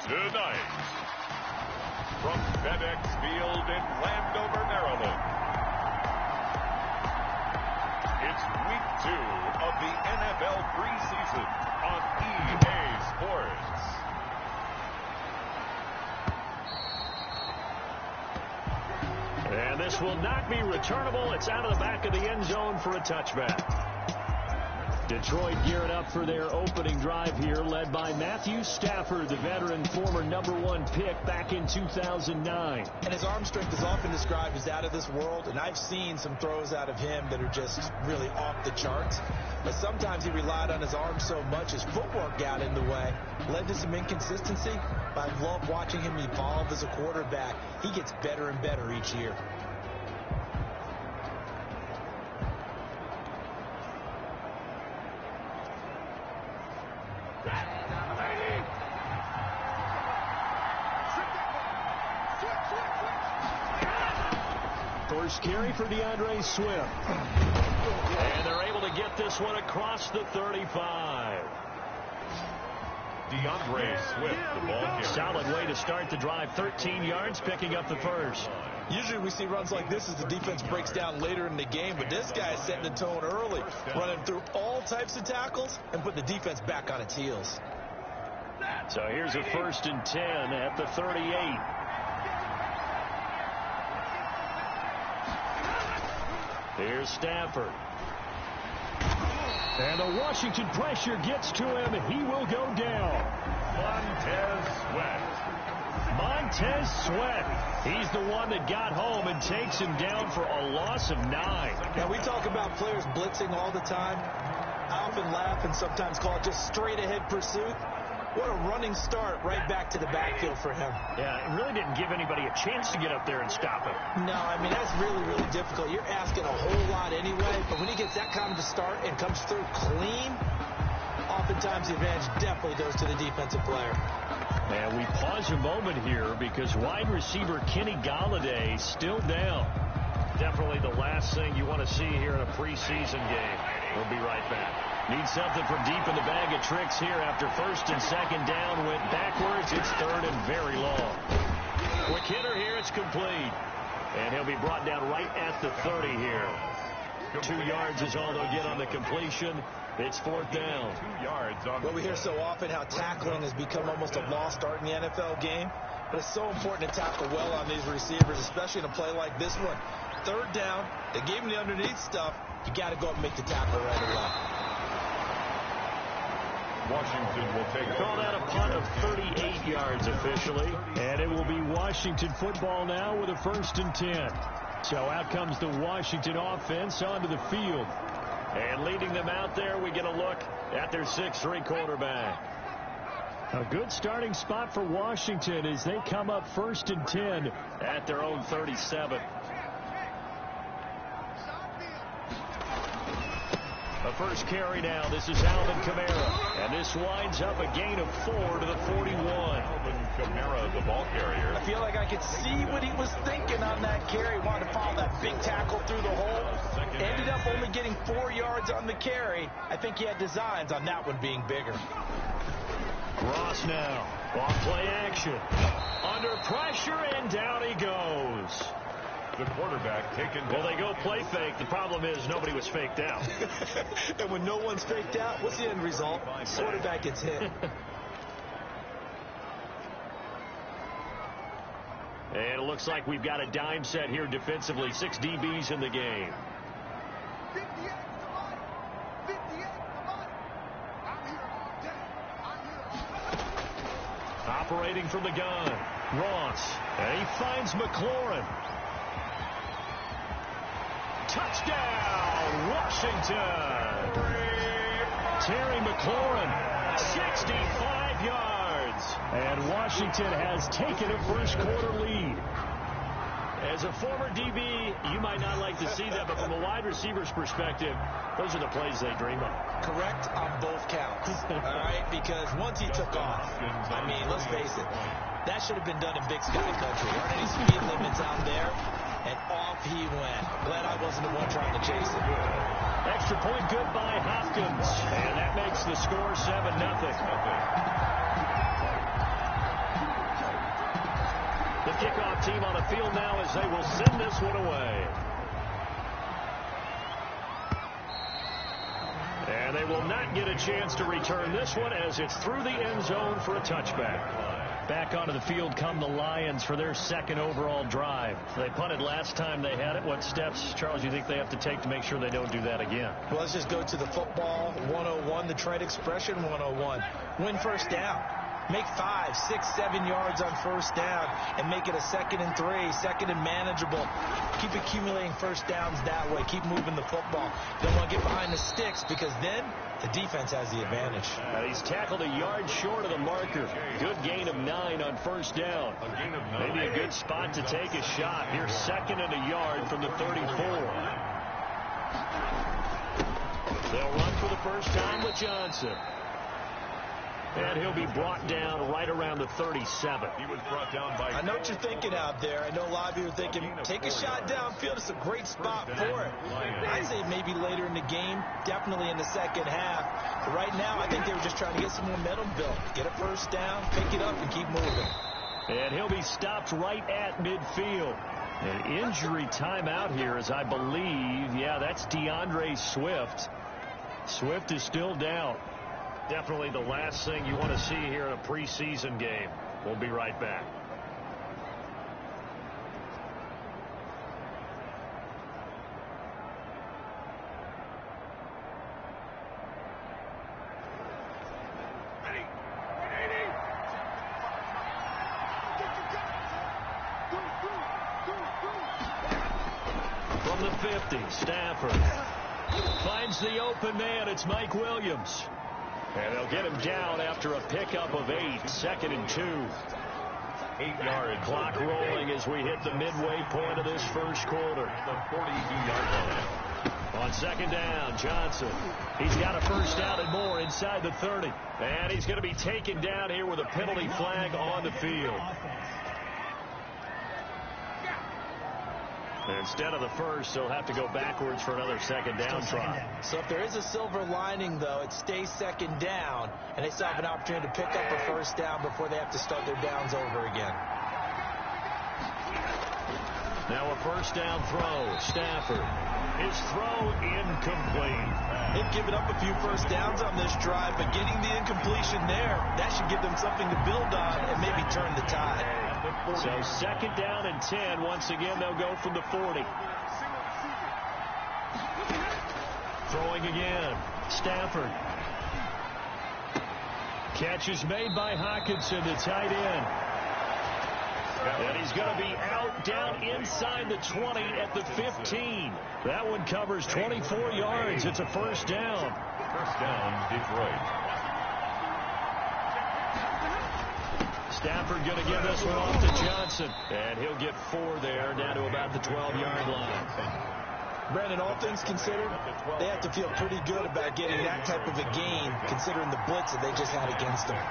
Tonight, from FedEx Field in Landover, Maryland, it's week 2 of the NFL preseason on EA Sports. And this will not be returnable. It's out of the back of the end zone for a touchback. Detroit gearing up for their opening drive here, led by Matthew Stafford, the veteran, former #1 pick back in 2009. And his arm strength is often described as out of this world, and I've seen some throws out of him that are just really off the charts. But sometimes he relied on his arm so much his footwork got in the way, led to some inconsistency. But I love watching him evolve as a quarterback. He gets better and better each year. First carry for DeAndre Swift. And they're able to get this one across the 35. DeAndre Swift, the ball carrier. Solid way to start the drive. 13 yards, picking up the first. Usually we see runs like this as the defense breaks down later in the game, but this guy is setting the tone early, running through all types of tackles and put the defense back on its heels. So here's a 1st and 10 at the 38. Here's Stafford. And the Washington pressure gets to him. He will go down. Montez Sweat. He's the one that got home and takes him down for a loss of 9. Now, we talk about players blitzing all the time. I often laugh and sometimes call it just straight-ahead pursuit. What a running start right back to the backfield for him. Yeah, it really didn't give anybody a chance to get up there and stop him. No, I mean, that's really, really difficult. You're asking a whole lot anyway, but when he gets that kind of a start and comes through clean, oftentimes the advantage definitely goes to the defensive player. And we pause a moment here because wide receiver Kenny Golladay still down. Definitely the last thing you want to see here in a preseason game. We'll be right back. Need something from deep in the bag of tricks here after 1st and 2nd down. Went backwards. It's 3rd and very long. Quick hitter here. It's complete. And he'll be brought down right at the 30 here. 2 yards is all they'll get on the completion. It's 4th down. 2 yards on. Well, we hear so often how tackling has become almost a lost art in the NFL game. But it's so important to tackle well on these receivers, especially in a play like this one. 3rd down. They gave him the underneath stuff. You got to go up and make the tackle right away. Washington will take Call that a punt of 38 yards officially. And it will be Washington football now with a 1st and 10. So out comes the Washington offense onto the field. And leading them out there, we get a look at their 6'3" quarterback. A good starting spot for Washington as they come up 1st and 10 at their own 37. A first carry now. This is Alvin Kamara. And this winds up a gain of 4 to the 41. Alvin Kamara, the ball carrier. I feel like I could see what he was thinking on that carry. Wanted to follow that big tackle through the hole. Ended up only getting 4 yards on the carry. I think he had designs on that one being bigger. Ross now. Off play action. Under pressure, and down he goes. The quarterback taken down. Well, they go play fake. The problem is nobody was faked out. And when no one's faked out, what's the end result? Quarterback gets hit. And it looks like we've got a dime set here defensively. 6 DBs in the game. Operating from the gun. Ross. And he finds McLaurin. Touchdown, Washington. Terry McLaurin, 65 yards. And Washington has taken a first-quarter lead. As a former DB, you might not like to see that, but from a wide receiver's perspective, those are the plays they dream of. Correct on both counts. All right, because once he took off, I mean, let's face it, that should have been done in Big Sky Country. Aren't any speed limits out there? And off he went. Glad I wasn't the one trying to chase him. Extra point good by Hopkins. And that makes the score 7-0. punt team on the field now as they will send this one away. And they will not get a chance to return this one as it's through the end zone for a touchback. Back onto the field come the Lions for their second overall drive. They punted last time they had it. What steps, Charles, you think they have to take to make sure they don't do that again? Well, let's just go to the football 101, the trade expression 101. Win first down. Make 5, 6, 7 yards on first down and make it a 2nd and 3, 2nd and manageable. Keep accumulating first downs that way. Keep moving the football. Don't want to get behind the sticks because then the defense has the advantage. He's tackled a yard short of the marker. Good gain of 9 on first down. Maybe a good spot to take a shot. Here's 2nd and a yard from the 34. They'll run for the first time with Johnson. And he'll be brought down right around the 37. He was brought down by... I know what you're thinking out there. I know a lot of you are thinking, take a shot downfield. It's a great spot for it. I'd say maybe later in the game, definitely in the second half. But right now, I think they were just trying to get some momentum built. Get a first down, pick it up, and keep moving. And he'll be stopped right at midfield. An injury timeout here as I believe, yeah, that's DeAndre Swift. Swift is still down. Definitely the last thing you want to see here in a preseason game. We'll be right back. From the 50, Stafford finds the open man. It's Mike Williams. And they'll get him down after a pickup of 8, 2nd and 2. 8-yard Clock rolling as we hit the midway point of this first quarter. The 42-yard line. On 2nd down, Johnson. He's got a first down and more inside the 30. And he's going to be taken down here with a penalty flag on the field. Instead of the first, they'll have to go backwards for another 2nd down try. So if there is a silver lining, though, it stays 2nd down, and they still have an opportunity to pick up a first down before they have to start their downs over again. Now a first down throw. Stafford. His throw incomplete. They've given up a few first downs on this drive, but getting the incompletion there, that should give them something to build on and maybe turn the tide. So 2nd down and 10. Once again, they'll go from the 40. Throwing again. Stafford. Catch is made by Hockenson, the tight end. And he's going to be out down inside the 20 at the 15. That one covers 24 yards. It's a first down. First down, Detroit. Stafford going to give this one off to Johnson. And he'll get 4 there, down to about the 12-yard line. Brandon, all things considered, they have to feel pretty good about getting that type of a gain, considering the blitz that they just had against them.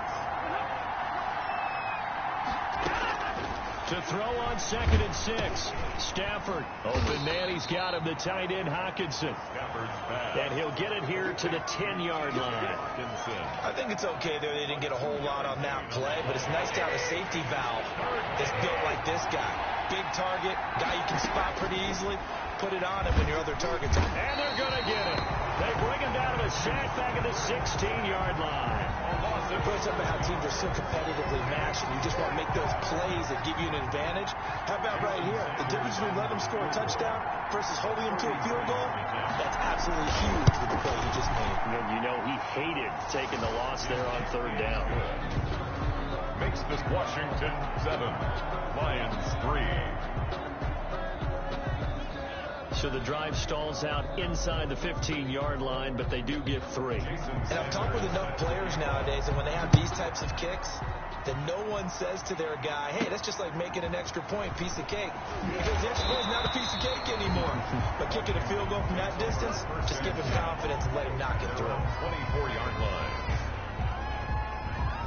To throw on 2nd and 6. Stafford. Open man. He's got him. The tight end, Hockenson. And he'll get it here to the 10-yard line. I think it's okay there. They didn't get a whole lot on that play, but it's nice to have a safety valve that's built like this guy. Big target, guy you can spot pretty easily. Put it on him when your other target's on. And they're going to get it. They bring him down to a sack back at the 16-yard line. It puts up how teams are so competitively matched, and you just want to make those plays that give you an advantage. How about right here? The difference between letting them score a touchdown versus holding them to a field goal, that's absolutely huge with the play he just made. You know, he hated taking the loss there on 3rd down. Makes this Washington 7, Lions 3. So the drive stalls out inside the 15-yard line, but they do get 3. And I've talked with enough players nowadays, and when they have these types of kicks, that no one says to their guy, hey, that's just like making an extra point, piece of cake. Because the extra point is not a piece of cake anymore. But kicking a field goal from that distance, just give him confidence and let him knock it through. 24-yard line.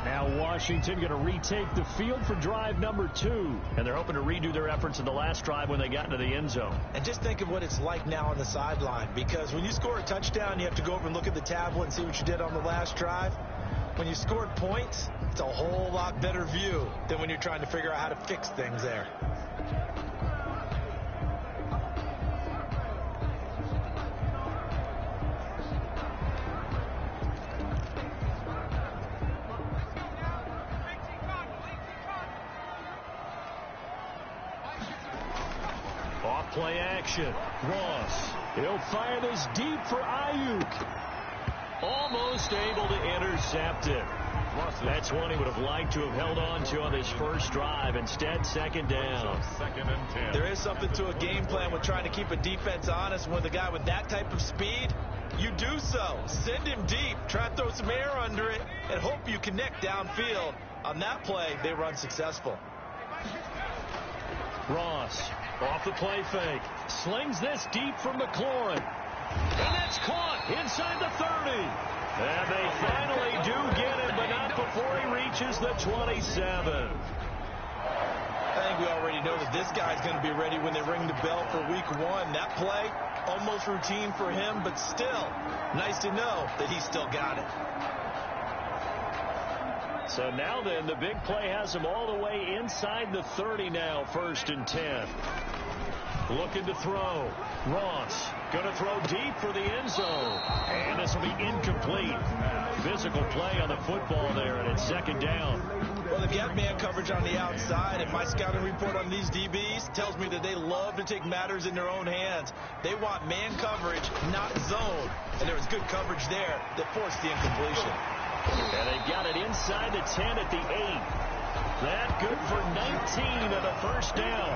Now Washington going to retake the field for drive number 2. And they're hoping to redo their efforts in the last drive when they got into the end zone. And just think of what it's like now on the sideline. Because when you score a touchdown, you have to go over and look at the tablet and see what you did on the last drive. When you scored points, it's a whole lot better view than when you're trying to figure out how to fix things there. Off-play action. Ross. He'll fire this deep for Ayuk. Almost able to intercept it. That's one he would have liked to have held on to on his first drive. Instead, second down. Second and 10. There is something to a game plan with trying to keep a defense honest. With a guy with that type of speed, you do so. Send him deep. Try to throw some air under it and hope you connect downfield. On that play, they were unsuccessful. Ross off the play fake. Slings this deep for McLaurin. And that's caught inside the 30. And they finally do get him, but not before he reaches the 27. I think we already know that this guy's going to be ready when they ring the bell for week 1. That play, almost routine for him, but still, nice to know that he's still got it. So now then, the big play has him all the way inside the 30 now, 1st and 10. Looking to throw. Ross going to throw deep for the end zone. And this will be incomplete. Physical play on the football there, and it's second down. Well, they've got man coverage on the outside, and my scouting report on these DBs tells me that they love to take matters in their own hands. They want man coverage, not zone. And there was good coverage there that forced the incompletion. And they got it inside the 10 at the 8. That good for 19 of the first down.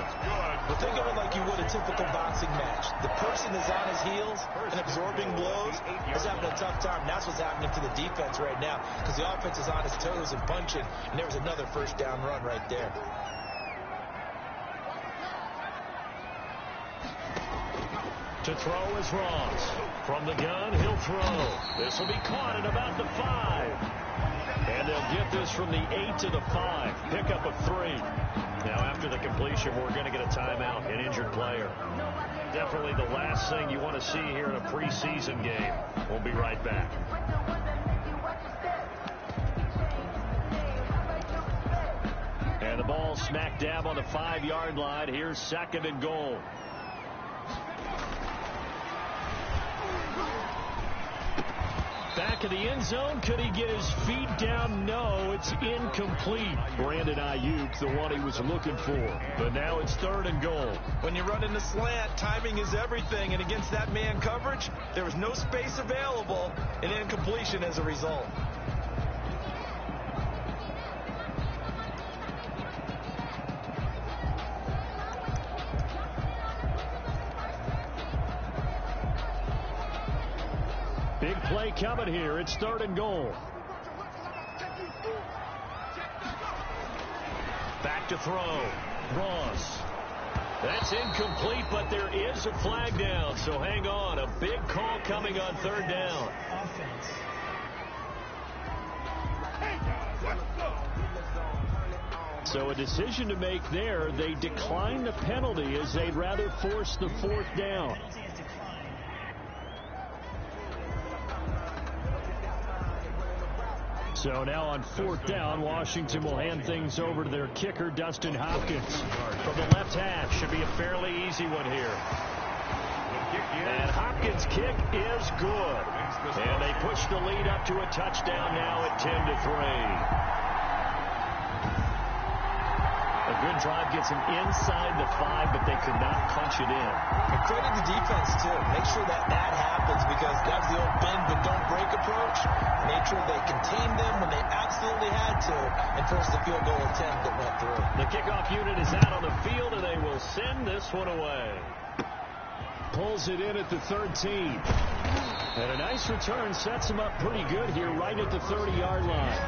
Well, think of it like you would a typical boxing match. The person is on his heels and absorbing blows is having a tough time. That's what's happening to the defense right now because the offense is on its toes and punching, and there was another first down run right there. To throw is Ross. From the gun, he'll throw. This will be caught at about the 5. And they'll get this from the 8 to the 5. Pickup of 3. Now after the completion, we're going to get a timeout, an injured player. Definitely the last thing you want to see here in a preseason game. We'll be right back. And the ball smack dab on the 5-yard line. Here's 2nd and goal. Back in the end zone. Could he get his feet down? No, it's incomplete. Brandon Ayuk, the one he was looking for. But now it's 3rd and goal. When you run in the slant, timing is everything. And against that man coverage, there was no space available, and incompletion as a result. Big play coming here. It's 3rd and goal. Back to throw. Ross. That's incomplete, but there is a flag down. So hang on. A big call coming on 3rd down. So a decision to make there. They decline the penalty as they'd rather force the 4th down. So now on 4th down, Washington will hand things over to their kicker, Dustin Hopkins. From the left half, should be a fairly easy one here. And Hopkins' kick is good. And they push the lead up to a touchdown now at 10-3. A good drive gets them inside the 5, but they could not punch it in. And credit the defense, too. Make sure that happens because that's the old bend but don't break approach. Made sure they contained them when they absolutely had to and forced the field goal attempt that went through. The kickoff unit is out on the field, and they will send this one away. Pulls it in at the 13. And a nice return sets them up pretty good here right at the 30-yard line.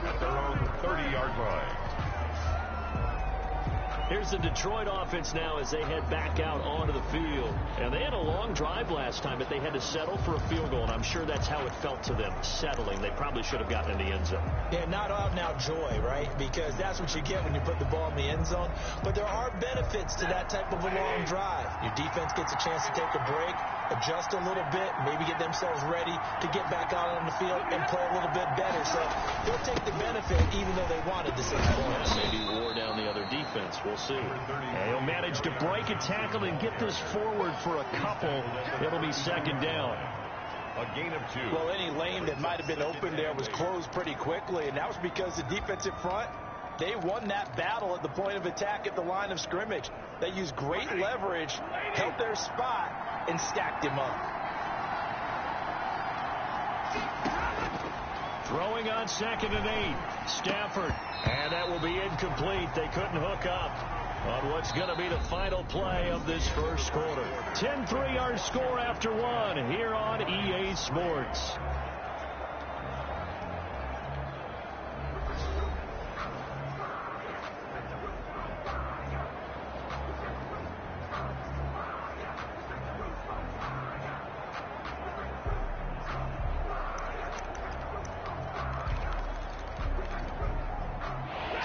At their own 30-yard line. Here's the Detroit offense now as they head back out onto the field. And they had a long drive last time, but they had to settle for a field goal, and I'm sure that's how it felt to them, settling. They probably should have gotten in the end zone. Yeah, not out-and-out joy, right? Because that's what you get when you put the ball in the end zone. But there are benefits to that type of a long drive. Your defense gets a chance to take a break. adjust a little bit, maybe get themselves ready to get back out on the field and play a little bit better. So they'll take the benefit even though they wanted the 6 points. Maybe wore down the other defense. We'll see. And he'll manage to break a tackle and get this forward for a couple. It'll be second down. A gain of 2. Well, any lane that might have been open there was closed pretty quickly, and that was because the defensive front, they won that battle at the point of attack at the line of scrimmage. They used great leverage, held their spot, and stacked him up. Throwing on 2nd and 8. Stafford. And that will be incomplete. They couldn't hook up on what's going to be the final play of this first quarter. 10-3 our score after 1 here on EA Sports.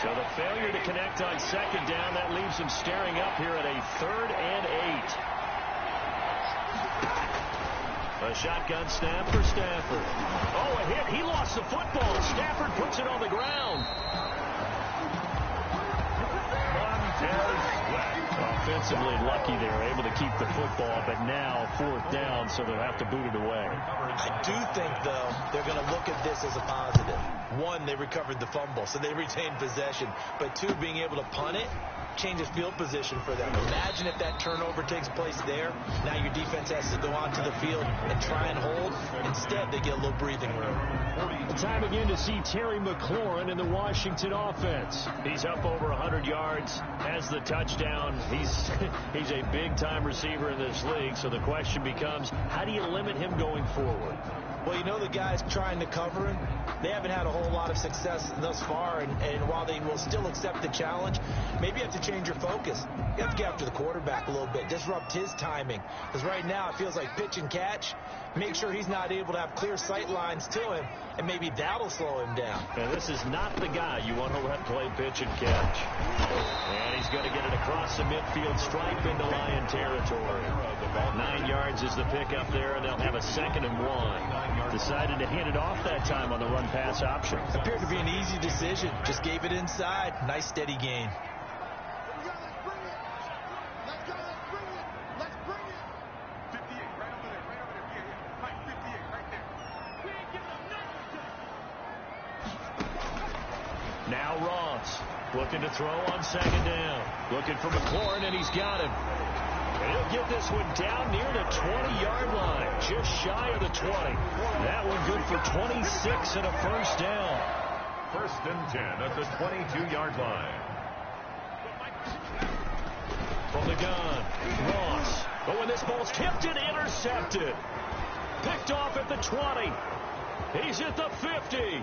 So the failure to connect on 2nd down, that leaves them staring up here at a 3rd and 8. A shotgun snap for Stafford. Oh, a hit. He lost the football. Stafford puts it on the ground. Offensively lucky they were able to keep the football, but now 4th down, so they'll have to boot it away. I do think, though, they're going to look at this as a positive. 1, they recovered the fumble, so they retained possession. But 2, being able to punt it changes field position for them. Imagine if that turnover takes place there. Now your defense has to go onto the field and try and hold. Instead, they get a little breathing room. Time again to see Terry McLaurin in the Washington offense. He's up over 100 yards, has the touchdown. He's a big-time receiver in this league, so the question becomes, how do you limit him going forward? Well, you know the guys trying to cover him, they haven't had a whole lot of success thus far, and while they will still accept the challenge, maybe you have to change your focus. You have to get after the quarterback a little bit, disrupt his timing, because right now it feels like pitch and catch. Make sure he's not able to have clear sight lines to him, and maybe that'll slow him down. And this is not the guy you want to let play pitch and catch. And he's going to get it across the midfield stripe into Lion territory. 9 yards is the pickup there, and they'll have a 2nd and 1. Decided to hand it off that time on the run-pass option. Appeared to be an easy decision. Just gave it inside. Nice, steady gain. Now Ross looking to throw on 2nd down. Looking for McLaurin, and he's got him. And he'll get this one down near the 20-yard line, just shy of the 20. That one good for 26 and a 1st down. 1st and 10 at the 22-yard line. From the gun, Ross. Oh, and this ball's tipped and intercepted. Picked off at the 20. He's at the 50.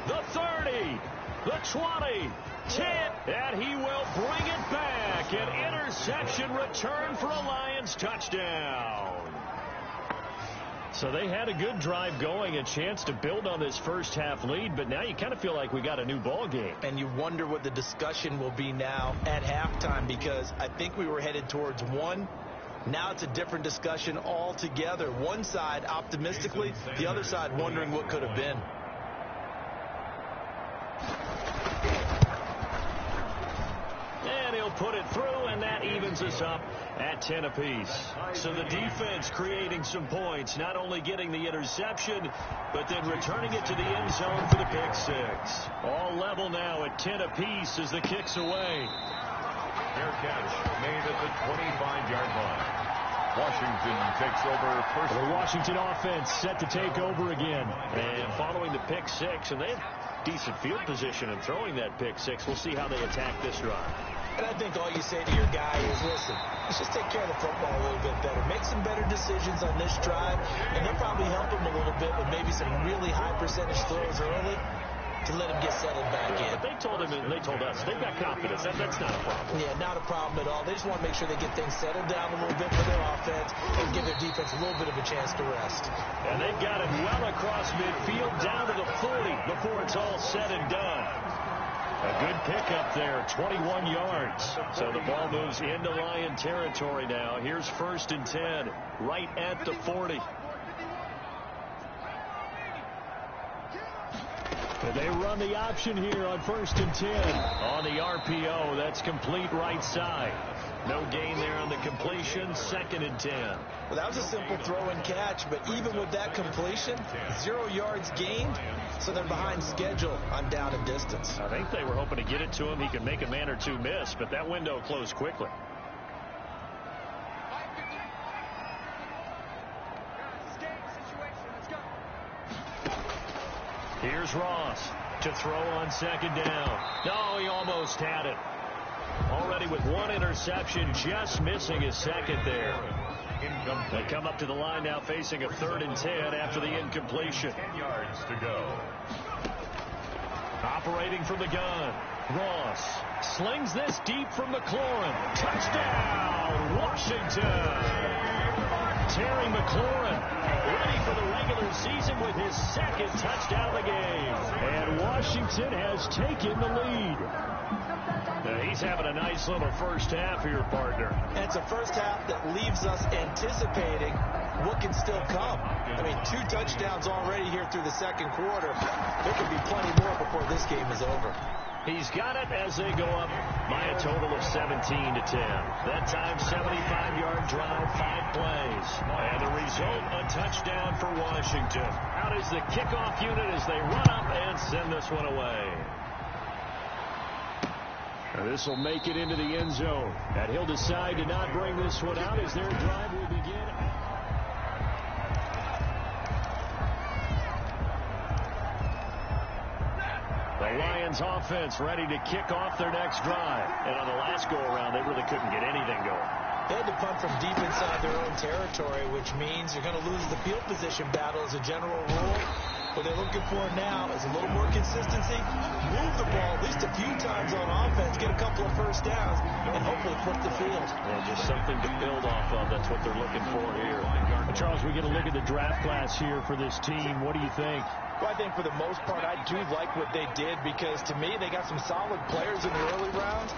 The 30. The 20. 10. And he will bring it back. An interception return for a Lions touchdown. So they had a good drive going, a chance to build on this first half lead, but now you kind of feel like we got a new ball game. And you wonder what the discussion will be now at halftime, because I think we were headed towards 1. Now it's a different discussion altogether. One side optimistically, the other side wondering what could have been. And he'll put it through, and that evens us up at 10 apiece. So the defense creating some points, not only getting the interception, but then returning it to the end zone for the pick 6. All level now at 10 apiece as the kick's away. Fair catch made at the 25-yard line. Washington takes over first. The Washington offense set to take over again. And following the pick 6, and they have decent field position in throwing that pick 6. We'll see how they attack this drive. And I think all you say to your guy is, listen, let's just take care of the football a little bit better. Make some better decisions on this drive, and they'll probably help him a little bit with maybe some really high percentage throws early to let him get settled back in. But they told him, and they told us, they've got confidence. That's not a problem. Yeah, not a problem at all. They just want to make sure they get things settled down a little bit for their offense and give their defense a little bit of a chance to rest. And they've got him well across midfield, down to the 40 before it's all said and done. A Good pickup there, 21 yards. So the ball moves into Lion territory now. Here's 1st and 10, right at the 40. And they run the option here on 1st and 10. On the RPO, that's complete right side. No gain there on the completion, 2nd and 10. Well, that was a simple throw and catch, but even with that completion, 0 yards gained, so they're behind schedule on down and distance. I think they were hoping to get it to him. He could make a man or two miss, but that window closed quickly. Here's Ross to throw on 2nd down. No, he almost had it. Already with 1 interception, just missing his 2nd there. They come up to the line now facing a 3rd and 10 after the incompletion. 10 yards to go. Operating from the gun, Ross slings this deep from McLaurin. Touchdown, Washington! Terry McLaurin ready for the regular season with his 2nd touchdown of the game. And Washington has taken the lead. He's having a nice little first half here, partner. And it's a first half that leaves us anticipating what can still come. I mean, 2 touchdowns already here through the 2nd quarter. There could be plenty more before this game is over. He's got it as they go up by a total of 17 to 10. That time, 75-yard drive, 5 plays. And the result, a touchdown for Washington. Out is the kickoff unit as they run up and send this one away. This will make it into the end zone. And he'll decide to not bring this one out as their drive will begin. The Lions offense ready to kick off their next drive. And on the last go-around, they really couldn't get anything going. They had to punt from deep inside their own territory, which means you're going to lose the field position battle as a general rule. What they're looking for now is a little more consistency, move the ball at least a few times on offense, get a couple of first downs, and hopefully flip the field. Well, just something to build off of. That's what they're looking for here. Charles, we get a look at the draft class here for this team. What do you think? Well, I think for the most part, I do like what they did because, to me, they got some solid players in the early rounds.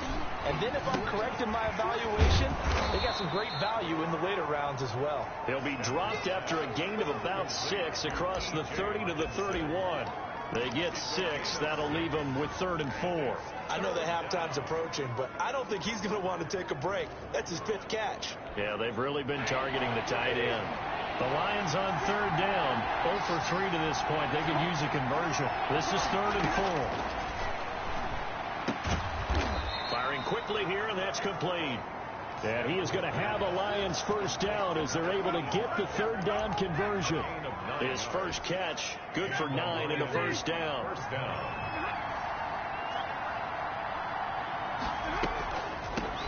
And then if I'm correct in my evaluation, they got some great value in the later rounds as well. They'll be dropped after a gain of about 6 across the 30 to the 31. They get 6. That'll leave them with 3rd and 4. I know that halftime's approaching, but I don't think he's going to want to take a break. That's his 5th catch. Yeah, they've really been targeting the tight end. The Lions on 3rd down, 0 for 3 to this point. They can use a conversion. This is 3rd and 4. Firing quickly here, and that's complete. And he is going to have a Lions first down as they're able to get the 3rd down conversion. His first catch, good for 9 and a first down.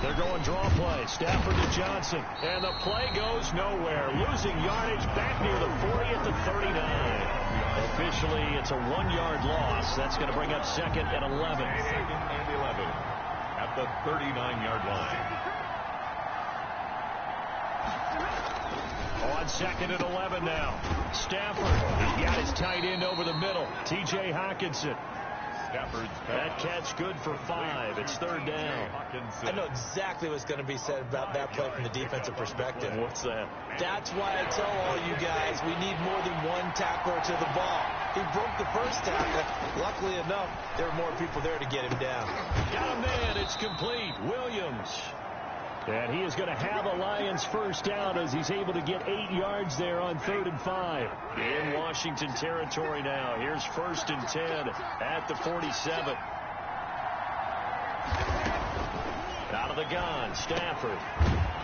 They're going draw play. Stafford to Johnson. And the play goes nowhere. Losing yardage back near the 40 at the 39. Officially, it's a 1-yard loss. That's going to bring up 2nd and 11. 2nd and 11 at the 39-yard line. On 2nd and 11 now. Stafford, he's got his tight end over the middle. T.J. Hockenson. That catch good for 5. It's 3rd down. I know exactly what's going to be said about that play from the defensive perspective. What's that? That's why I tell all you guys we need more than one tackler to the ball. He broke the first tackle. Luckily enough, there were more people there to get him down. Got a man. It's complete. Williams. And he is going to have a Lions first down as he's able to get 8 yards there on 3rd and 5. In Washington territory now. Here's 1st and 10 at the 47. Out of the gun, Stafford.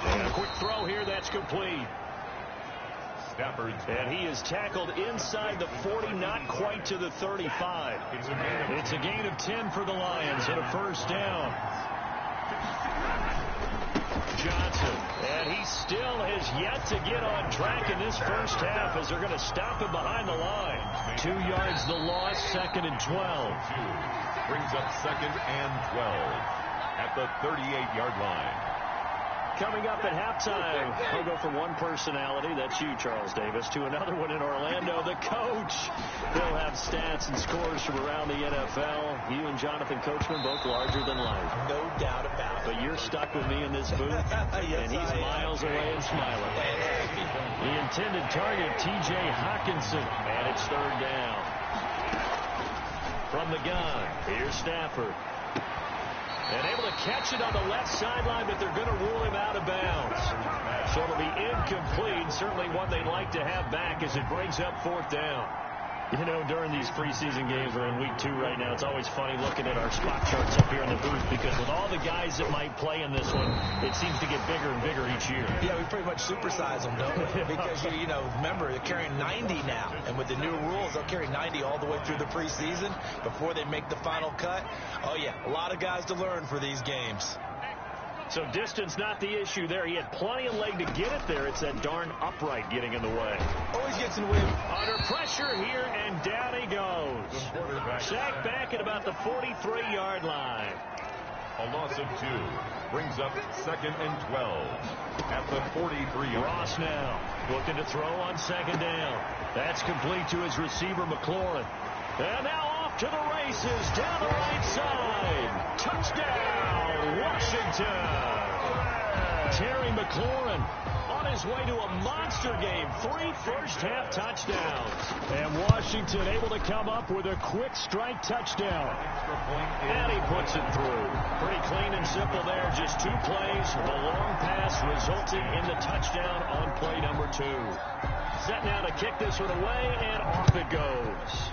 And a quick throw here, that's complete. And he is tackled inside the 40, not quite to the 35. It's a gain of 10 for the Lions and a first down. Johnson, and he still has yet to get on track in this first half as they're going to stop him behind the line. 2 yards the loss, 2nd and 12. Brings up 2nd and 12 at the 38-yard line. coming up at halftime. I'll go from one personality, that's you, Charles Davis, to another one in Orlando, the coach. He'll have stats and scores from around the NFL. You and Jonathan Coachman both larger than life. No doubt about it. But you're stuck with me in this booth, Yes, and he's miles away and smiling. The intended target, T.J. Hawkinson, and it's third down. From the gun, here's Stafford. And able to catch it on the left sideline, but they're going to rule him out of bounds. So it'll be incomplete. Certainly one they'd like to have back as it brings up fourth down. You know, during these preseason games, we're in week 2 right now, it's always funny looking at our spot charts up here in the booth because with all the guys that might play in this one, it seems to get bigger and bigger each year. Yeah, we pretty much supersize them, don't we? Because, you know, remember, they're carrying 90 now. And with the new rules, they'll carry 90 all the way through the preseason before they make the final cut. Oh, yeah, a lot of guys to learn for these games. So distance not the issue there. He had plenty of leg to get it there. It's that darn upright getting in the way. Always gets in the way. Under pressure here, and down he goes. Sacked back at about the 43-yard line. A loss of 2 brings up 2nd and 12 at the 43-yard. Ross now looking to throw on 2nd down. That's complete to his receiver, McLaurin. And now off to the races down the right side. Touchdown, Washington. Terry McLaurin on his way to a monster game. 3 first-half touchdowns. And Washington able to come up with a quick strike touchdown. And he puts it through. Pretty clean and simple there. Just 2 plays. The long pass resulting in the touchdown on play number 2. Set now to kick this one away, and off it goes.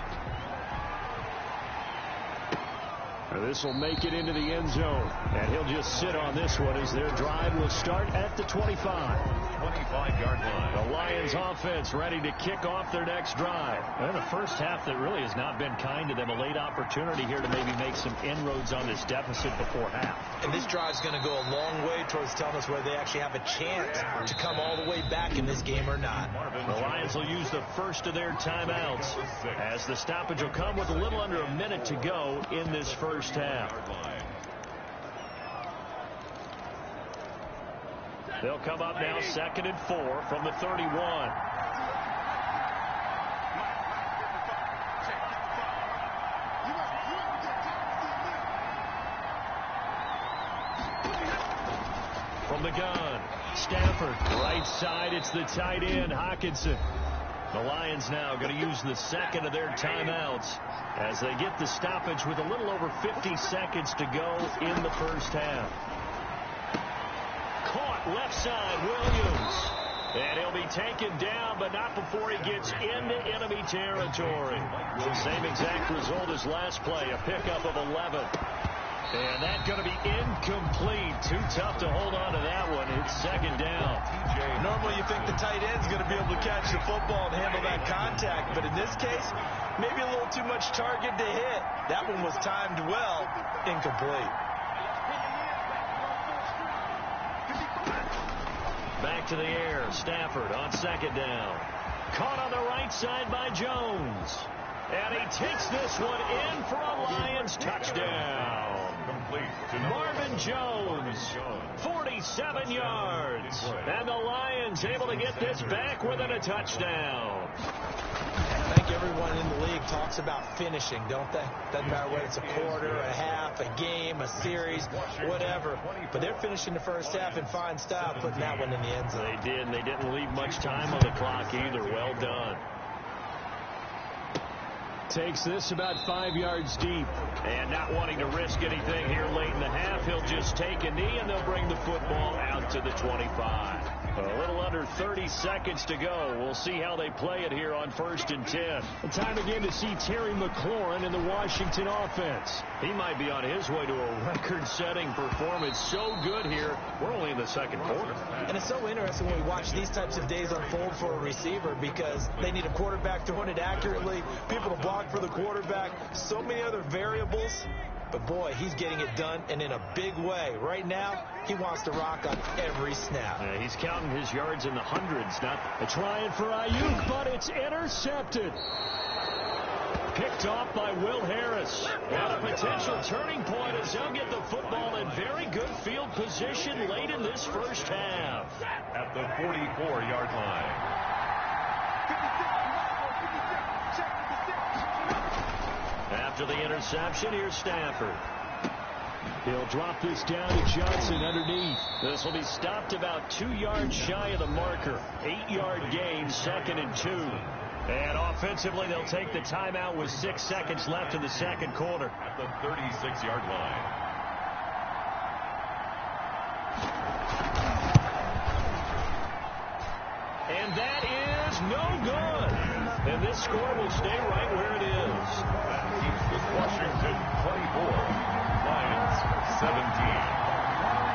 This will make it into the end zone, and he'll just sit on this one as their drive will start at the 25-yard line. The Lions offense ready to kick off their next drive. And the first half that really has not been kind to them. A late opportunity here to maybe make some inroads on this deficit before half. And this drive's going to go a long way towards telling us whether they actually have a chance to come all the way back in this game or not. The Lions will use the first of their timeouts as the stoppage will come with a little under a minute to go in this first half. They'll come up now 2nd and 4 from the 31. From the gun, Stafford, right side, it's the tight end, Hawkinson. The Lions now going to use the second of their timeouts as they get the stoppage with a little over 50 seconds to go in the first half. Caught left side, Williams. And he'll be taken down, but not before he gets into enemy territory. The same exact result as last play, a pickup of 11. And that's going to be incomplete. Too tough to hold on to that one. It's 2nd down. Normally you think the tight end's going to be able to catch the football and handle that contact. But in this case, maybe a little too much target to hit. That one was timed well. Incomplete. Back to the air. Stafford on 2nd down. Caught on the right side by Jones. And he takes this one in for a Lions touchdown. Marvin Jones, 47 yards. And the Lions able to get this back within a touchdown. I think everyone in the league talks about finishing, don't they? Doesn't matter whether it's a quarter, a half, a game, a series, whatever. But they're finishing the first half in fine style, putting that one in the end zone. They did, and they didn't leave much time on the clock either. Well done. Takes this about 5 yards deep. And not wanting to risk anything here late in the half, he'll just take a knee, and they'll bring the football out to the 25. A little under 30 seconds to go. We'll see how they play it here on 1st and 10. A time again to see Terry McLaurin in the Washington offense. He might be on his way to a record-setting performance. So good here. We're only in the 2nd quarter. And it's so interesting when we watch these types of days unfold for a receiver because they need a quarterback throwing it accurately, people to block for the quarterback, so many other variables. But, boy, he's getting it done, and in a big way. Right now, he wants to rock on every snap. Yeah, he's counting his yards in the hundreds. Not trying for Ayuk, but it's intercepted. Picked off by Will Harris. And a potential turning point as they'll get the football in very good field position. position late in this first half. At the 44-yard line. After the interception, here's Stafford. He'll drop this down to Johnson underneath. This will be stopped about 2 yards shy of the marker. 8-yard gain, 2nd and 2. And offensively, they'll take the timeout with 6 seconds left in the second quarter. At the 36-yard line. And that is no good. And this score will stay right where it is. That keeps the Washington 24, Lions 17.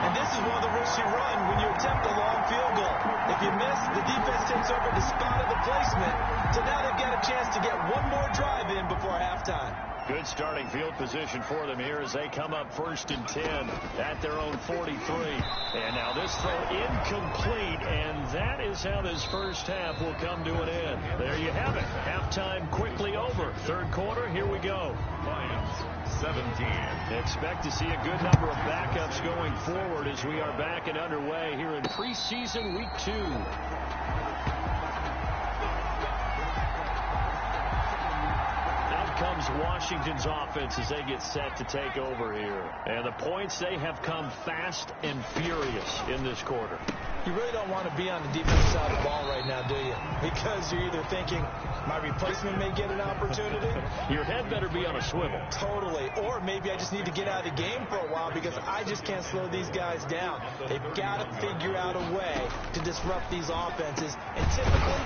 And this is one of the risks you run when you attempt a long field goal. If you miss, the defense takes over the spot of the placement. So now they've got a chance to get one more drive in before halftime. Good starting field position for them here as they come up 1st and 10 at their own 43. And now this throw incomplete, and that is how this first half will come to an end. There you have it. Halftime quickly over. Third quarter, here we go. Lions 17. Expect to see a good number of backups going forward as we are back and underway here in preseason week 2. Comes Washington's offense as they get set to take over here. And the points, they have come fast and furious in this quarter. You really don't want to be on the defensive side of the ball right now, do you? Because you're either thinking, my replacement may get an opportunity. Your head better be on a swivel. Totally. Or maybe I just need to get out of the game for a while because I just can't slow these guys down. They've got to figure out a way to disrupt these offenses. And typically,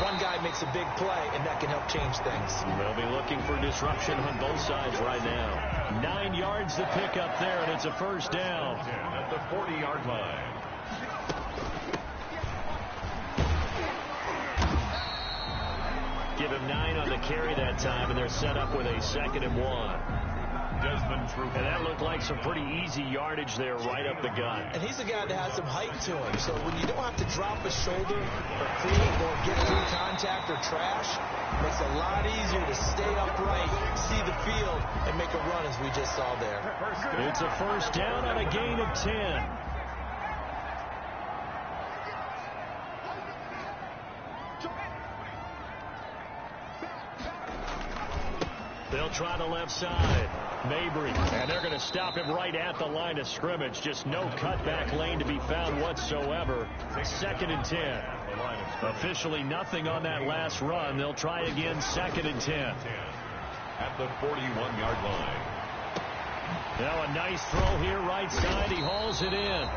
one guy makes a big play, and that can help change things. They'll be looking for disruption on both sides right now. 9 yards to pick up there, and it's a first down. At the 40-yard line. Give him 9 on the carry that time, and they're set up with a 2nd and 1. And that looked like some pretty easy yardage there right up the gut. And he's a guy that has some height to him. So when you don't have to drop a shoulder or create or get through contact or trash, it makes it a lot easier to stay upright, see the field, and make a run as we just saw there. It's a first down on a gain of 10. They'll try the left side. Mabry, and they're going to stop him right at the line of scrimmage. Just no cutback lane to be found whatsoever. 2nd and 10. Officially nothing on that last run. They'll try again, 2nd and 10. At the 41-yard line. Now a nice throw here right side. He hauls it in.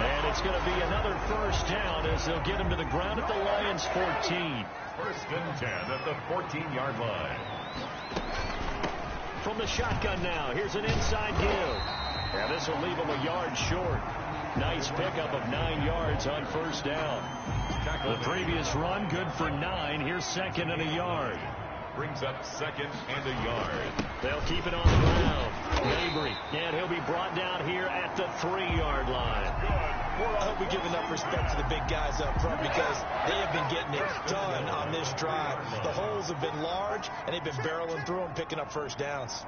And it's going to be another first down as they'll get him to the ground at the Lions' 14. 1st and 10 at the 14-yard line. From the shotgun now, here's an inside give. And this will leave him a yard short. Nice pickup of 9 yards on first down. The previous run, good for 9. Here's 2nd and a yard. Brings up 2nd and a yard. They'll keep it on the ground. Mabry, and he'll be brought down here at the 3-yard line. I hope we give enough respect to the big guys up front because they have been getting it done on this drive. The holes have been large, and they've been barreling through them, picking up first downs.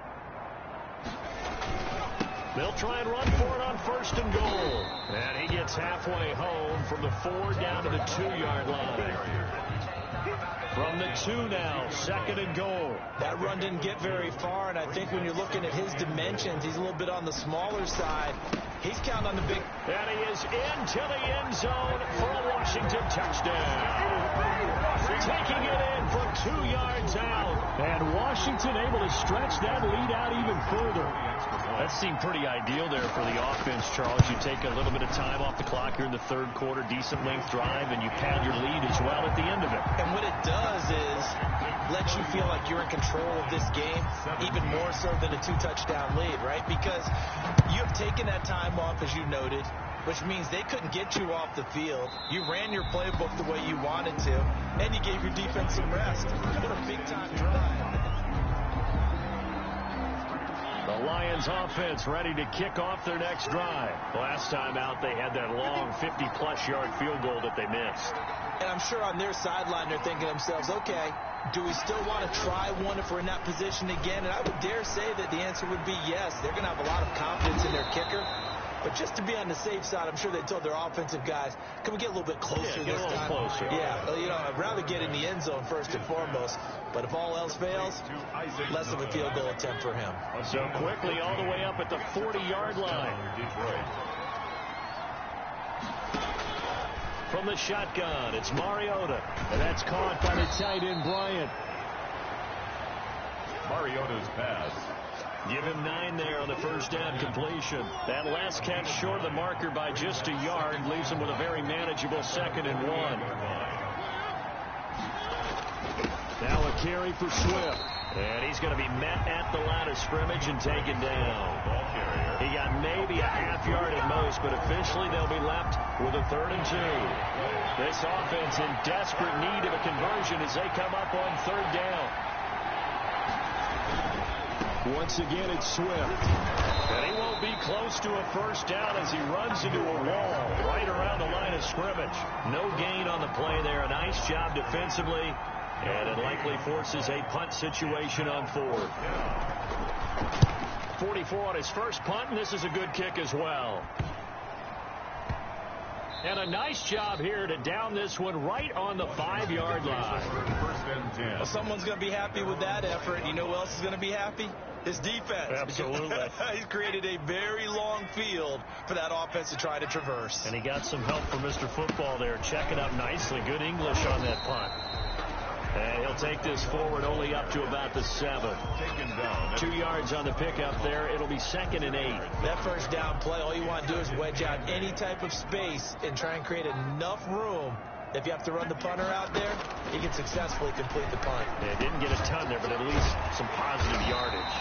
They'll try and run for it on 1st and goal. And he gets halfway home from the 4 down to the 2-yard line. From the 2 now, 2nd and goal. That run didn't get very far, and I think when you're looking at his dimensions, he's a little bit on the smaller side. He's counting on the big. And he is into the end zone for a Washington touchdown. Taking it in from 2 yards out. And Washington able to stretch that lead out even further. That seemed pretty ideal there for the offense, Charles. You take a little bit of time off the clock here in the third quarter, decent length drive, and you pad your lead as well at the end of it. And what it does is lets you feel like you're in control of this game, even more so than a 2-touchdown lead, right? Because you have taken that time off, as you noted, which means they couldn't get you off the field. You ran your playbook the way you wanted to, and you gave your defense some rest. What a big-time drive. The Lions offense ready to kick off their next drive. Last time out, they had that long 50-plus yard field goal that they missed. And I'm sure on their sideline they're thinking to themselves, okay, do we still want to try one if we're in that position again? And I would dare say that the answer would be yes. They're going to have a lot of confidence in their kicker. But just to be on the safe side, I'm sure they told their offensive guys, can we get a little bit closer this time? Closer. Yeah, you know, I'd rather get in the end zone first and foremost. But if all else fails, less of a field goal attempt for him. So quickly all the way up at the 40-yard line. From the shotgun, it's Mariota. And that's caught by the tight end, Bryant. Mariota's pass. Give him 9 there on the first down completion. That last catch short of the marker by just a yard leaves him with a very manageable 2nd and 1. Now a carry for Swift. And he's going to be met at the line of scrimmage and taken down. He got maybe a half yard at most, but officially they'll be left with a 3rd and 2. This offense in desperate need of a conversion as they come up on 3rd down. Once again, it's Swift. And he won't be close to a first down as he runs into a wall right around the line of scrimmage. No gain on the play there. A nice job defensively. And it likely forces a punt situation on 4th. 44 on his first punt, and this is a good kick as well. And a nice job here to down this one right on the 5-yard line. Well, someone's going to be happy with that effort. You know who else is going to be happy? His defense. Absolutely. He's created a very long field for that offense to try to traverse. And he got some help from Mr. Football there, checking up nicely. Good English on that punt. And he'll take this forward only up to about the 7. 2 yards on the pickup there. It'll be 2nd and 8. That first down play, all you want to do is wedge out any type of space and try and create enough room. If you have to run the punter out there, he can successfully complete the punt. Yeah, didn't get a ton there, but at least some positive yardage.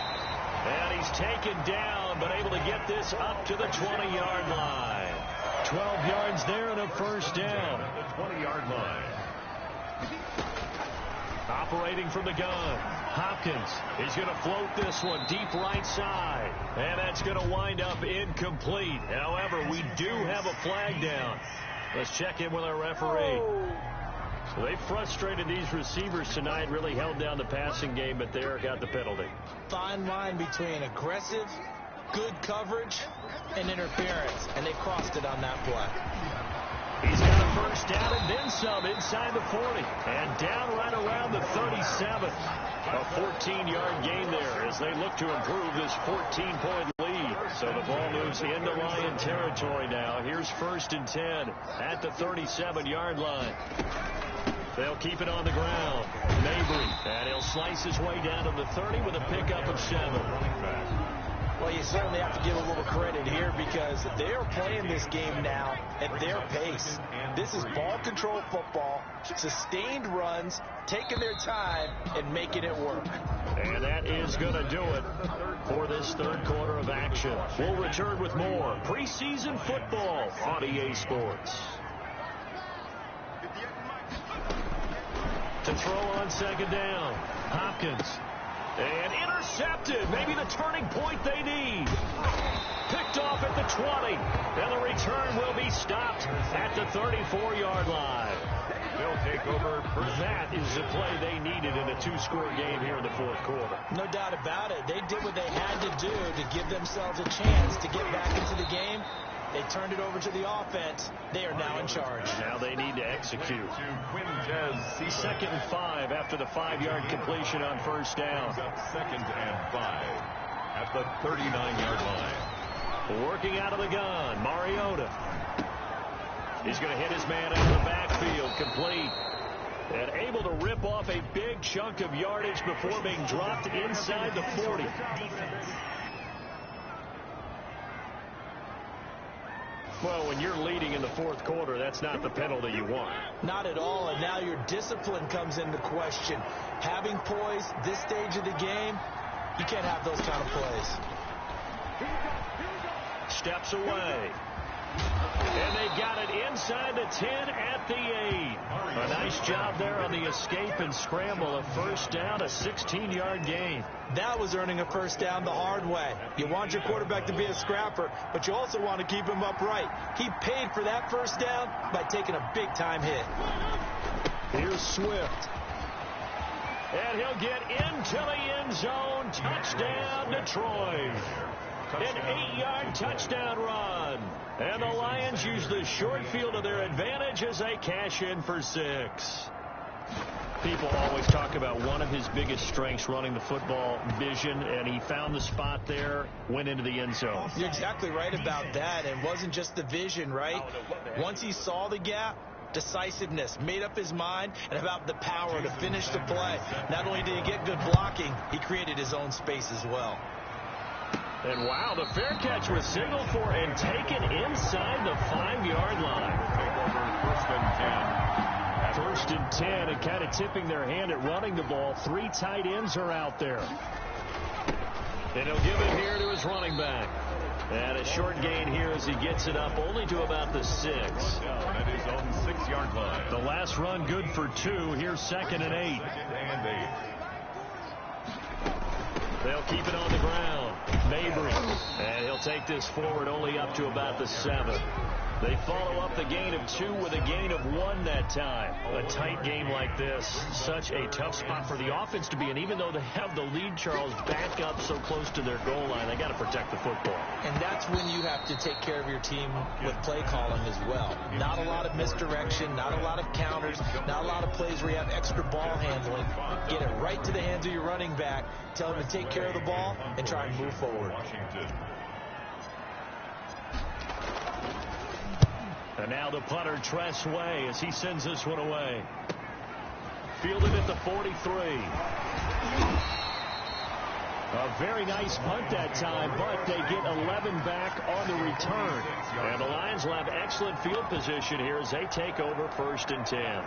And he's taken down, but able to get this up to the 20-yard line. 12 yards there and a first down. The 20-yard line. Operating from the gun, Hopkins is going to float this one deep right side. And that's going to wind up incomplete. However, we do have a flag down. Let's check in with our referee. So they frustrated these receivers tonight, really held down the passing game, but there got the penalty. Fine line between aggressive, good coverage, and interference. And they crossed it on that play. He's got a first down and then some inside the 40. And down right around the 37th. A 14-yard gain there as they look to improve this 14-point lead. So the ball moves into Lion territory now. Here's 1st and 10 at the 37-yard line. They'll keep it on the ground. Mabry. And he'll slice his way down to the 30 with a pickup of 7. Well, you certainly have to give a little credit here because they are playing this game now at their pace. This is ball control football, sustained runs, taking their time, and making it work. And that is going to do it for this 3rd quarter of action. We'll return with more preseason football on EA Sports. To throw on 2nd down, Hopkins. And intercepted. Maybe the turning point they need. Picked off at the 20. And the return will be stopped at the 34-yard line. They'll take over. That is the play they needed in a 2-score game here in the 4th quarter. No doubt about it. They did what they had to do to give themselves a chance to get back into the game. They turned it over to the offense. They are now in charge. Now they need to execute. 2nd and 5 after the 5-yard completion on first down. 2nd and 5 at the 39-yard line. Working out of the gun, Mariota. He's going to hit his man out of the backfield, complete. And able to rip off a big chunk of yardage before being dropped inside the 40. Well, when you're leading in the 4th quarter, that's not the penalty you want. Not at all, and now your discipline comes into question. Having poise this stage of the game, you can't have those kind of plays. Steps away. And they got it inside the 10 at the 8. A nice job there on the escape and scramble. A first down, a 16-yard gain. That was earning a first down the hard way. You want your quarterback to be a scrapper, but you also want to keep him upright. He paid for that first down by taking a big-time hit. Here's Swift. And he'll get into the end zone. Touchdown, Detroit. An 8-yard touchdown run. And the Lions use the short field to their advantage as they cash in for 6. People always talk about one of his biggest strengths, running the football, vision, and he found the spot there, went into the end zone. You're exactly right about that. It wasn't just the vision, right? Once he saw the gap, decisiveness, made up his mind, and about the power to finish the play. Not only did he get good blocking, he created his own space as well. And wow, the fair catch was signaled for and taken inside the 5-yard line. First and 10, and kind of tipping their hand at running the ball. 3 tight ends are out there. And he'll give it here to his running back. And a short gain here as he gets it up only to about the 6. At his own 6-yard line. The last run good for 2. Here's 2nd and 8. They'll keep it on the ground. Mabry. And he'll take this forward only up to about the 7. They follow up the gain of 2 with a gain of 1 that time. A tight game like this, such a tough spot for the offense to be in. Even though they have the lead, Charles, back up so close to their goal line, they got to protect the football. And that's when you have to take care of your team with play calling as well. Not a lot of misdirection, not a lot of counters, not a lot of plays where you have extra ball handling. Get it right to the hands of your running back, tell him to take care of the ball, and try and move forward. And now the punter, Tress Way, as he sends this one away. Fielded at the 43. A very nice punt that time, but they get 11 back on the return. And the Lions will have excellent field position here as they take over 1st and 10.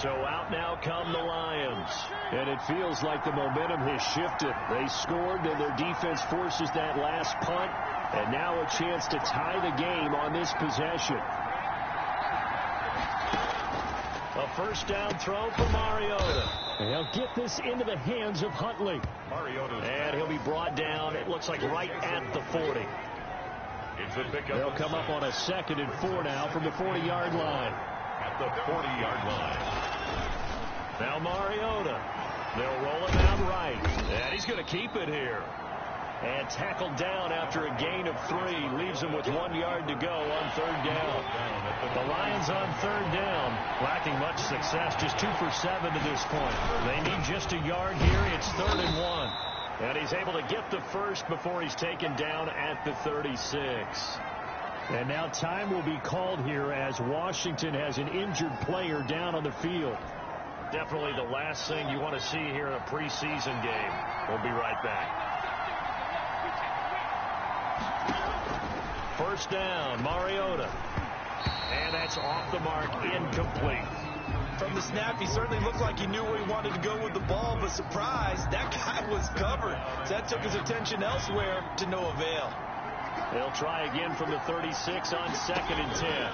So out now come the Lions. And it feels like the momentum has shifted. They scored, and their defense forces that last punt. And now a chance to tie the game on this possession. A first down throw for Mariota. And he'll get this into the hands of Huntley. And he'll be brought down, it looks like right at the 40. They'll come up on a 2nd and 4 now from the 40-yard line. At the 40-yard line. Now Mariota. They'll roll him out right. And he's going to keep it here. And tackled down after a gain of 3. Leaves him with 1 yard to go on 3rd down. The Lions on 3rd down. Lacking much success. Just 2 for 7 to this point. They need just a yard here. It's 3rd and 1. And he's able to get the first before he's taken down at the 36. And now time will be called here as Washington has an injured player down on the field. Definitely the last thing you want to see here in a preseason game. We'll be right back. First down, Mariota. And that's off the mark, incomplete. From the snap, he certainly looked like he knew where he wanted to go with the ball, but surprise, that guy was covered. So that took his attention elsewhere to no avail. They'll try again from the 36 on 2nd and 10.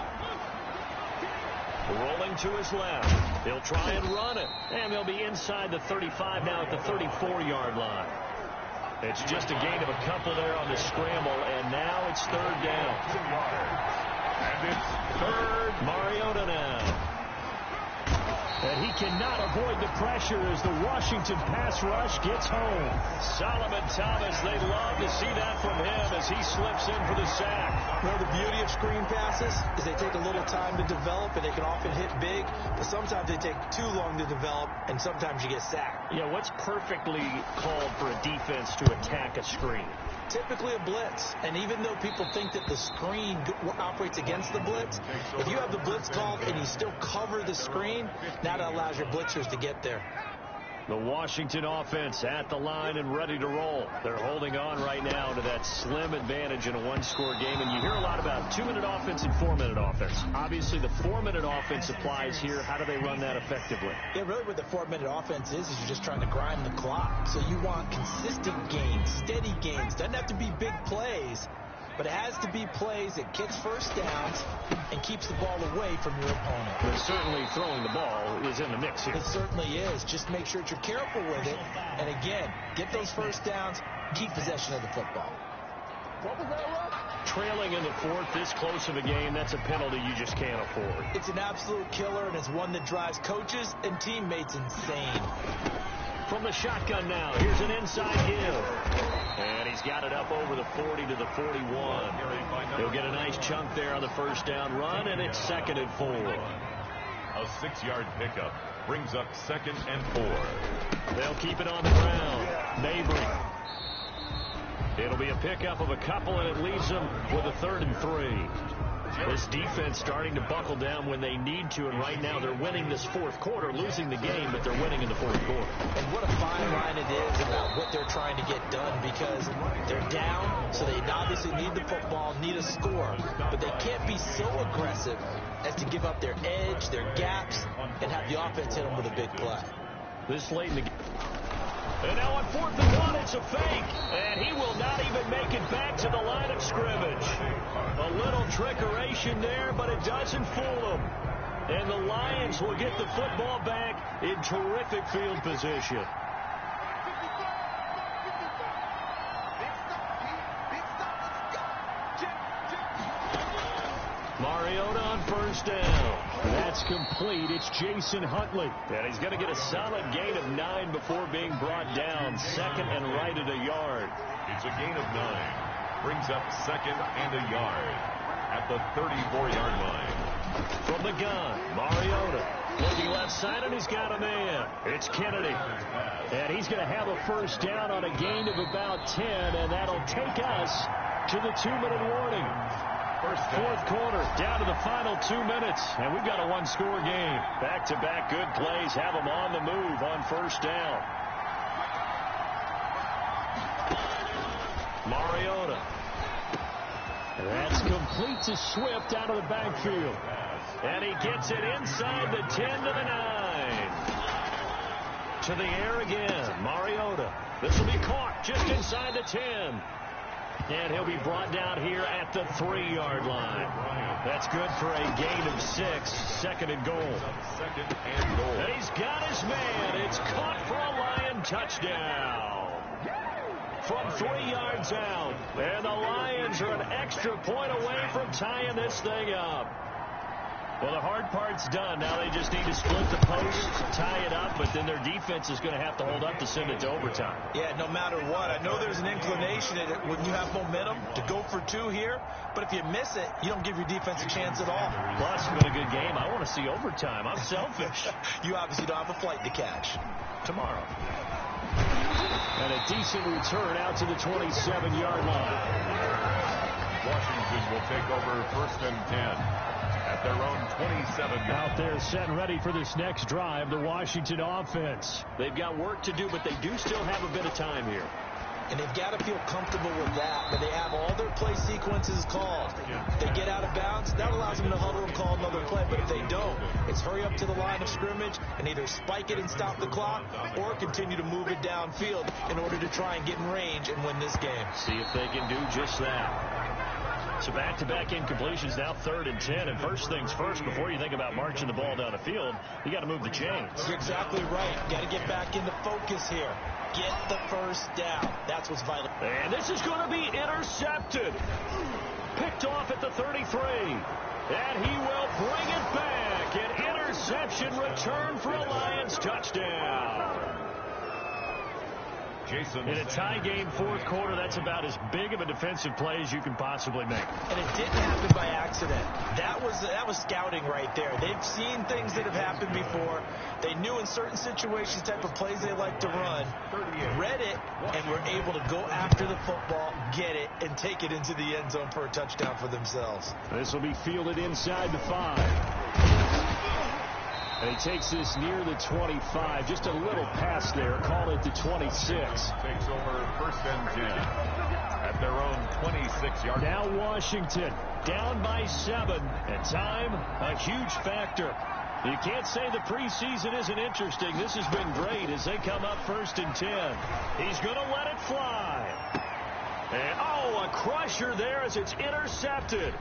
Rolling to his left. He'll try and run it. And they'll be inside the 35 now at the 34-yard line. It's just a gain of a couple there on the scramble, and now it's 3rd down. And it's 3rd, Mariota now. And he cannot avoid the pressure as the Washington pass rush gets home. Solomon Thomas, they love to see that from him as he slips in for the sack. Well, the beauty of screen passes is they take a little time to develop, and they can often hit big, but sometimes they take too long to develop, and sometimes you get sacked. Yeah, what's perfectly called for a defense to attack a screen? Typically a blitz, and even though people think that the screen operates against the blitz, if you have the blitz called and you still cover the screen, now that allows your blitzers to get there. The Washington offense at the line and ready to roll. They're holding on right now to that slim advantage in a one-score game. And you hear a lot about 2-minute offense and 4-minute offense. Obviously, the 4-minute offense applies here. How do they run that effectively? Yeah, really what the 4-minute offense is you're just trying to grind the clock. So you want consistent gains, steady gains. Doesn't have to be big plays, but it has to be plays that gets first downs and keeps the ball away from your opponent. But certainly throwing the ball is in the mix here. It certainly is. Just make sure that you're careful with it. And again, get those first downs, keep possession of the football. Trailing in the fourth, this close of a game, that's a penalty you just can't afford. It's an absolute killer, and it's one that drives coaches and teammates insane. From the shotgun now, here's an inside give. And he's got it up over the 40 to the 41. He'll get a nice chunk there on the first down run, and it's 2nd and 4. A 6-yard pickup brings up 2nd and 4. They'll keep it on the ground. Mabry. It'll be a pickup of a couple, and it leaves them with a 3rd and 3. This defense starting to buckle down when they need to, and right now they're winning this fourth quarter, losing the game, but they're winning in the fourth quarter. And what a fine line it is about what they're trying to get done, because they're down, so they obviously need the football, need a score, but they can't be so aggressive as to give up their edge, their gaps, and have the offense hit them with a big play. This late in the game. And now on 4th and 1, it's a fake. And he will not even make it back to the line of scrimmage. A little trickeration there, but it doesn't fool him. And the Lions will get the football back in terrific field position. Mariota on first down. That's complete. It's Jason Huntley. And he's going to get a solid gain of 9 before being brought down. 2nd and right at a yard. It's a gain of 9. Brings up 2nd and a yard at the 34-yard line. From the gun, Mariota looking left side, and he's got a man. It's Kennedy. And he's going to have a first down on a gain of about 10, and that'll take us to the 2-minute warning. Fourth quarter, down to the final 2 minutes, and we've got a one-score game. Back-to-back good plays have them on the move on first down. Mariota. That's complete to Swift out of the backfield. And he gets it inside the 10 to the 9. To the air again, Mariota. This will be caught just inside the 10. And he'll be brought down here at the 3-yard line. That's good for a gain of 6. 2nd and goal. 2nd and goal. And he's got his man. It's caught for a Lion touchdown. From 3 yards out. And the Lions are an extra point away from tying this thing up. Well, the hard part's done. Now they just need to split the post, tie it up, but then their defense is going to have to hold up to send it to overtime. Yeah, no matter what. I know there's an inclination in it when you have momentum to go for 2 here, but if you miss it, you don't give your defense a chance at all. Plus, it's been a good game. I want to see overtime. I'm selfish. You obviously don't have a flight to catch. Tomorrow. And a decent return out to the 27-yard line. Washington will take over 1st and 10. At their own 27. Out there set and ready for this next drive, the Washington offense. They've got work to do, but they do still have a bit of time here. And they've got to feel comfortable with that, but they have all their play sequences called. If they get out of bounds, that allows them to huddle and call another play, but if they don't, it's hurry up to the line of scrimmage and either spike it and stop the clock or continue to move it downfield in order to try and get in range and win this game. See if they can do just that. So back-to-back incompletions, now 3rd and 10. And first things first, before you think about marching the ball down the field, you got to move the chains. You're exactly right. Got to get back into focus here. Get the first down. That's what's vital. And this is going to be intercepted. Picked off at the 33. And he will bring it back. An interception return for a Lions touchdown. Jason. In a tie game, fourth quarter, that's about as big of a defensive play as you can possibly make. And it didn't happen by accident. That was scouting right there. They've seen things that have happened before. They knew in certain situations type of plays they like to run, read it, and were able to go after the football, get it, and take it into the end zone for a touchdown for themselves. This will be fielded inside the 5. And he takes this near the 25. Just a little pass there. Call it the 26. Takes over 1st and 10 at their own 26-yard. Now Washington down by 7. And time, a huge factor. You can't say the preseason isn't interesting. This has been great as they come up 1st and 10. He's going to let it fly. And, oh, Oh, a crusher there as it's intercepted.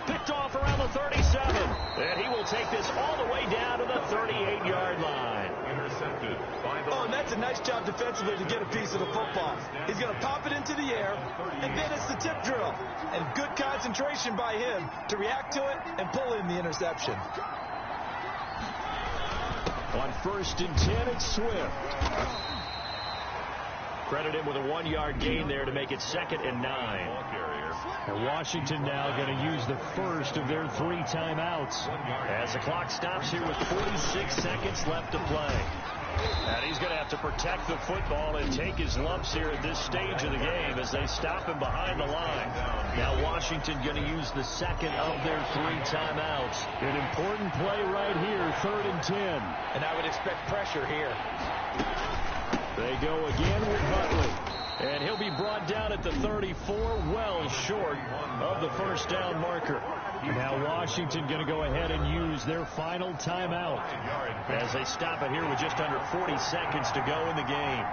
Picked off around the 37. And he will take this all the way down to the 38-yard line. Intercepted by the... Oh, and that's a nice job defensively to get a piece of the football. He's going to pop it into the air, and then it's the tip drill. And good concentration by him to react to it and pull in the interception. On 1st and 10, it's Swift. Credit him with a 1-yard gain there to make it 2nd and 9. And Washington now going to use the first of their 3 timeouts. As the clock stops here with 46 seconds left to play. And he's going to have to protect the football and take his lumps here at this stage of the game as they stop him behind the line. Now Washington going to use the 2nd of their 3 timeouts. An important play right here, 3rd and 10. And I would expect pressure here. They go again with Butley. And he'll be brought down at the 34, well short of the first down marker. Now Washington going to go ahead and use their final timeout as they stop it here with just under 40 seconds to go in the game.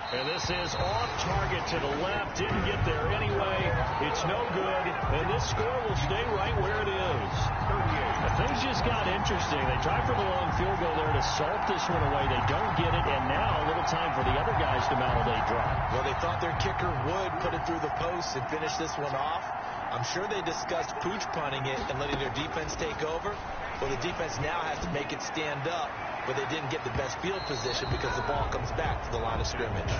And this is off target to the left. Didn't get there anyway. It's no good. And this score will stay right where it is. Things just got interesting. They tried for the long field goal there to salt this one away. They don't get it. And now a little time for the other guys to mount a late drive. Well, they thought their kicker would put it through the post and finish this one off. I'm sure they discussed pooch punting it and letting their defense take over. Well, the defense now has to make it stand up, but they didn't get the best field position because the ball comes back to the line of scrimmage.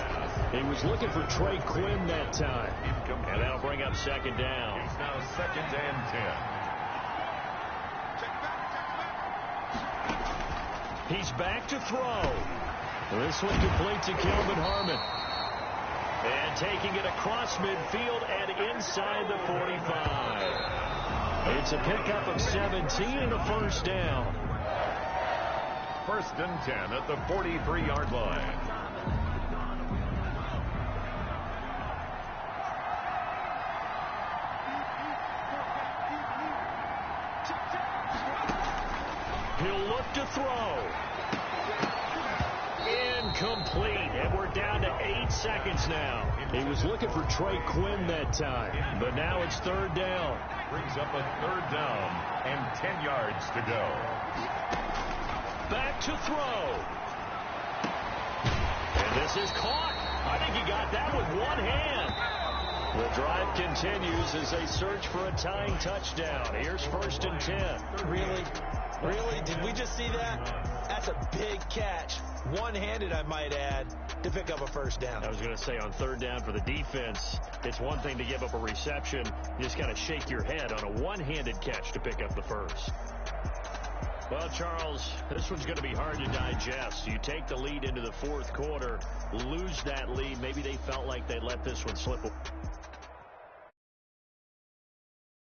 He was looking for Trey Quinn that time. And that'll bring up 2nd down. He's now 2nd and 10. He's back to throw. This one complete to Kelvin Harmon. And taking it across midfield and inside the 45. It's a pickup of 17 and a first down. 1st and 10 at the 43-yard line. He'll look to throw. Incomplete. And we're down to 8 seconds now. He was looking for Trey Quinn that time. But now it's 3rd down. Brings up a 3rd down and 10 yards to go. Back to throw. And this is caught. I think he got that with one hand. The drive continues as they search for a tying touchdown. Here's 1st and 10. Really? Really? Did we just see that? That's a big catch. One-handed, I might add, to pick up a first down. I was going to say on 3rd down for the defense, it's one thing to give up a reception. You just got to shake your head on a one-handed catch to pick up the first. Well, Charles, this one's going to be hard to digest. You take the lead into the 4th quarter, lose that lead. Maybe they felt like they let this one slip.